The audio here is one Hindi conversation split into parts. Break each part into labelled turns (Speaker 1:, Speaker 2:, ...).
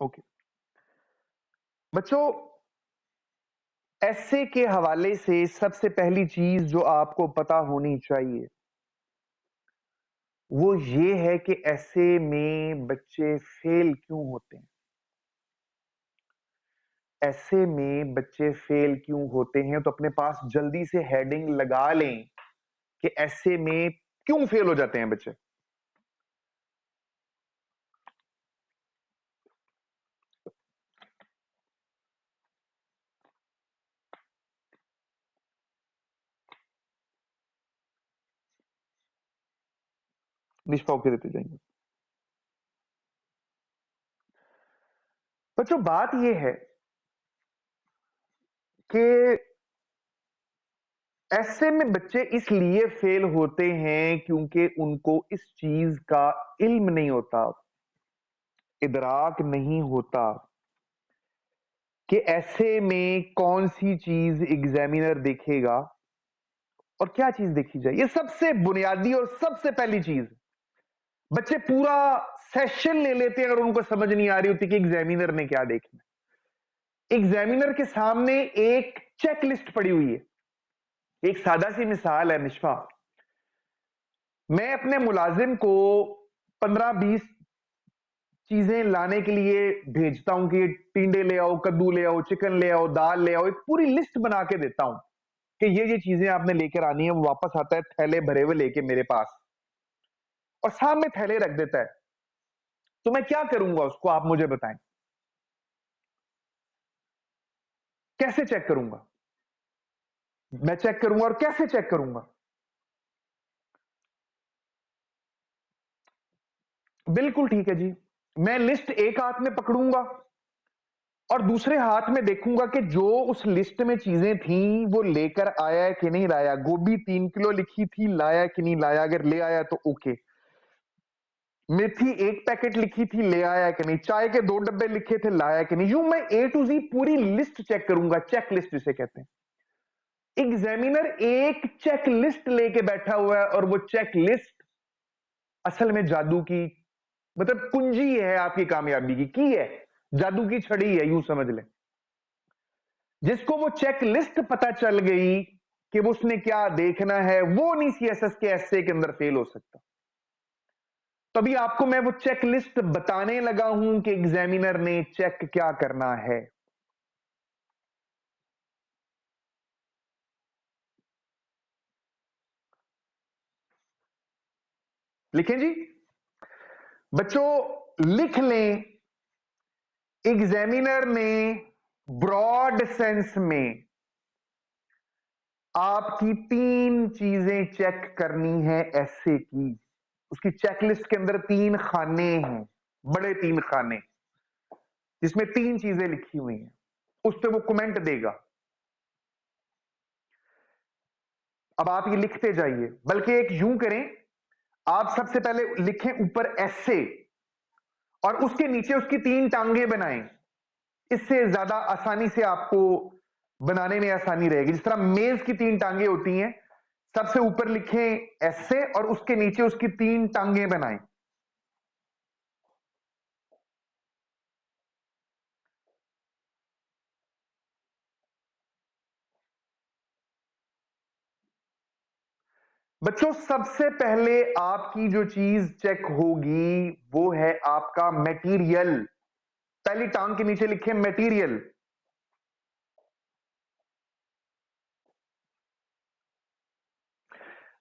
Speaker 1: ओके बच्चों, ऐसे के हवाले से सबसे पहली चीज जो आपको पता होनी चाहिए वो ये है कि ऐसे में बच्चे फेल क्यों होते हैं। ऐसे में बच्चे फेल क्यों होते हैं, तो अपने पास जल्दी से हेडिंग लगा लें कि ऐसे में क्यों फेल हो जाते हैं बच्चे। निष्पाव के देते जाएंगे। बच्चों, बात यह है कि ऐसे में बच्चे इसलिए फेल होते हैं क्योंकि उनको इस चीज का इल्म नहीं होता, इदराक नहीं होता कि ऐसे में कौन सी चीज एग्जामिनर देखेगा और क्या चीज देखी जाए। ये सबसे बुनियादी और सबसे पहली चीज। बच्चे पूरा सेशन ले लेते हैं अगर उनको समझ नहीं आ रही होती कि एग्जामिनर ने क्या देखना। एग्जामिनर के सामने एक चेक लिस्ट पड़ी हुई है। एक सादा सी मिसाल है मिशफा, मैं अपने मुलाजिम को 15-20 चीजें लाने के लिए भेजता हूं कि टिंडे ले आओ, कद्दू ले आओ, चिकन ले आओ, दाल ले आओ, एक पूरी लिस्ट बना के देता हूं कि ये चीजें आपने लेकर आनी है। वो वापस आता है थैले भरे हुए लेके मेरे पास और सामने थैले रख देता है। तो मैं क्या करूंगा उसको, आप मुझे बताएं। कैसे चेक करूंगा? मैं चेक करूंगा और कैसे चेक करूंगा? बिल्कुल ठीक है जी। मैं लिस्ट एक हाथ में पकड़ूंगा और दूसरे हाथ में देखूंगा कि जो उस लिस्ट में चीजें थी वो लेकर आया है कि नहीं लाया। गोभी 3 किलो लिखी थी, लाया कि नहीं लाया? अगर ले आया तो ओके। मेथी 1 पैकेट लिखी थी, ले आया कि नहीं? चाय के 2 डब्बे लिखे थे, लाया कि नहीं? यूं मैं ए टू जी पूरी लिस्ट चेक करूंगा, चेक लिस्ट जिसे कहते हैं। एग्जामिनर एक चेक लिस्ट लेके बैठा हुआ है और वो चेक लिस्ट असल में जादू की मतलब कुंजी है आपकी कामयाबी की है, जादू की छड़ी है, यूं समझ लें। जिसको वो चेक लिस्ट पता चल गई कि वो उसने क्या देखना है, वो नहीं सीएसएस के एसए के अंदर फेल हो सकता। तभी आपको मैं वो चेक लिस्ट बताने लगा हूं कि एग्जामिनर ने चेक क्या करना है। लिखें जी बच्चों, लिख लें। एग्जामिनर ने ब्रॉड सेंस में आपकी 3 चीजें चेक करनी है एसए की। उसकी चेकलिस्ट के अंदर 3 खाने हैं, बड़े 3 खाने, जिसमें 3 चीजें लिखी हुई हैं। उस पर वो कमेंट देगा। अब आप ये लिखते जाइए, बल्कि एक यूं करें, आप सबसे पहले लिखें ऊपर एसए और उसके नीचे उसकी 3 टांगे बनाएं। इससे ज्यादा आसानी से आपको बनाने में आसानी रहेगी। जिस तरह मेज की 3 टांगे होती हैं, सबसे ऊपर लिखें एसए और उसके नीचे उसकी 3 टांगे बनाएं। बच्चों, सबसे पहले आपकी जो चीज चेक होगी वो है आपका मटेरियल। पहली टांग के नीचे लिखें मटेरियल।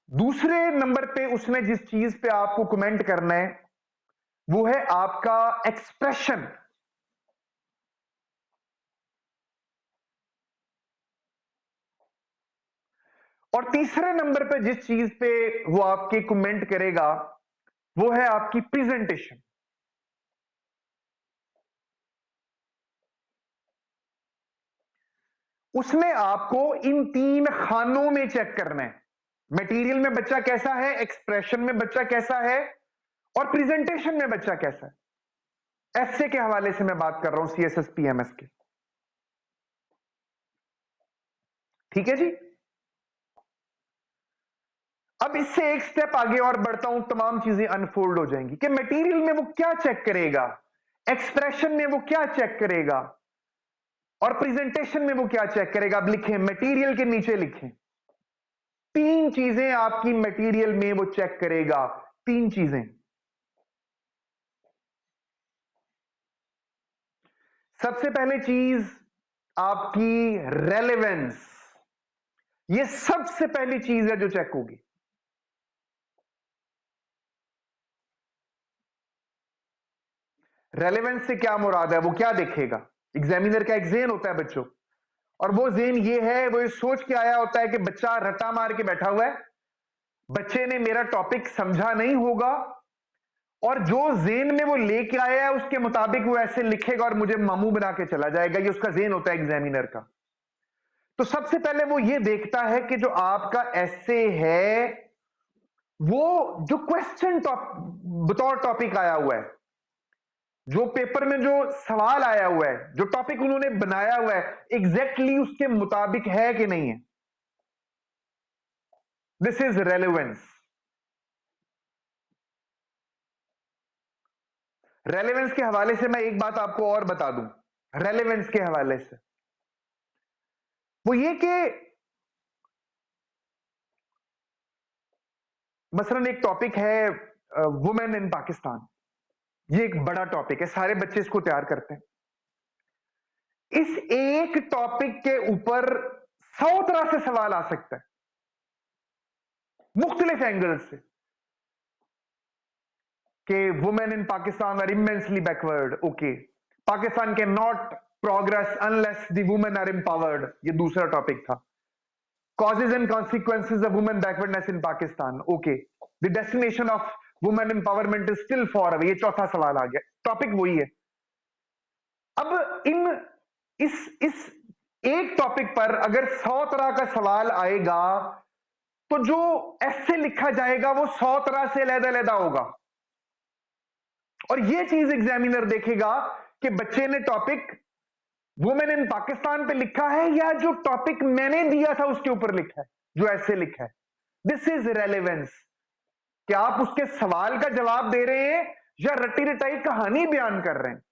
Speaker 1: दूसरे नंबर पे उसने जिस चीज पे आपको कमेंट करना है वो है आपका एक्सप्रेशन। और तीसरे नंबर पे जिस चीज पे वो आपके कमेंट करेगा वो है आपकी प्रेजेंटेशन। उसने आपको इन 3 खानों में चेक करना है। मटेरियल में बच्चा कैसा है, एक्सप्रेशन में बच्चा कैसा है और प्रेजेंटेशन में बच्चा कैसा है। एसए के हवाले से मैं बात कर रहा हूं, सीएसएस पीएमएस के। ठीक है जी। अब इससे एक स्टेप आगे और बढ़ता हूं, तमाम चीजें अनफोल्ड हो जाएंगी कि मटेरियल में वो क्या चेक करेगा। एक्सप्रेशन में वो क्या चेक करेगा और प्रेजेंटेशन में वो क्या चेक करेगा? अब लिखें, मटेरियल के नीचे लिखें, 3 चीजें आपकी मटेरियल में वो चेक करेगा। 3 चीजें। सबसे पहले चीज आपकी रेलेवेंस। ये सबसे पहली चीज है जो चेक होगी। रेलेवेंस से क्या मुराद है? वो क्या देखेगा? एग्जामिनर का एक ज़ेन होता है बच्चों, और वो ज़ेन ये है, वो ये सोच के आया होता है कि बच्चा रट्टा मार के बैठा हुआ है, बच्चे ने मेरा टॉपिक समझा नहीं होगा, और जो ज़ेन में वो लेके आया है उसके मुताबिक वो ऐसे लिखेगा और मुझे मामू बना के चला जाएगा। ये उसका ज़ेन होता है एग्जामिनर का। तो सबसे पहले वो ये देखता है कि जो आपका ऐसे है वो जो क्वेश्चन बतौर टॉपिक आया हुआ है, जो पेपर में जो सवाल आया हुआ है, जो टॉपिक उन्होंने बनाया हुआ है, एग्जैक्टली उसके मुताबिक है कि नहीं है। This is relevance. रेलेवेंस के हवाले से मैं एक बात आपको और बता दूं। रेलेवेंस के हवाले से वो ये कि मसलन एक टॉपिक है वुमेन इन पाकिस्तान। ये एक बड़ा टॉपिक है, सारे बच्चे इसको तैयार करते हैं। इस एक टॉपिक के ऊपर 100 तरह से सवाल आ सकता है, मुख्तलिफ एंगल से, कि women in Pakistan are immensely backward. Okay, Pakistan can not progress unless the women are empowered, ये दूसरा टॉपिक था। Causes and consequences of women backwardness in Pakistan. Okay, the destination of women empowerment is still far away, ये चौथा सवाल आ गया। टॉपिक वही है। अब इस एक टॉपिक पर अगर 100 तरह का सवाल आएगा तो जो ऐसे लिखा जाएगा वो 100 तरह से अलग-अलग होगा। और ये चीज एग्जामिनर देखेगा कि बच्चे ने टॉपिक वुमेन इन पाकिस्तान पे लिखा है या जो टॉपिक मैंने दिया था उसके ऊपर लिखा है, जो ऐसे लिखा है। This is relevance. कि आप उसके सवाल का जवाब दे रहे हैं या रट्टी रटाई कहानी बयान कर रहे हैं।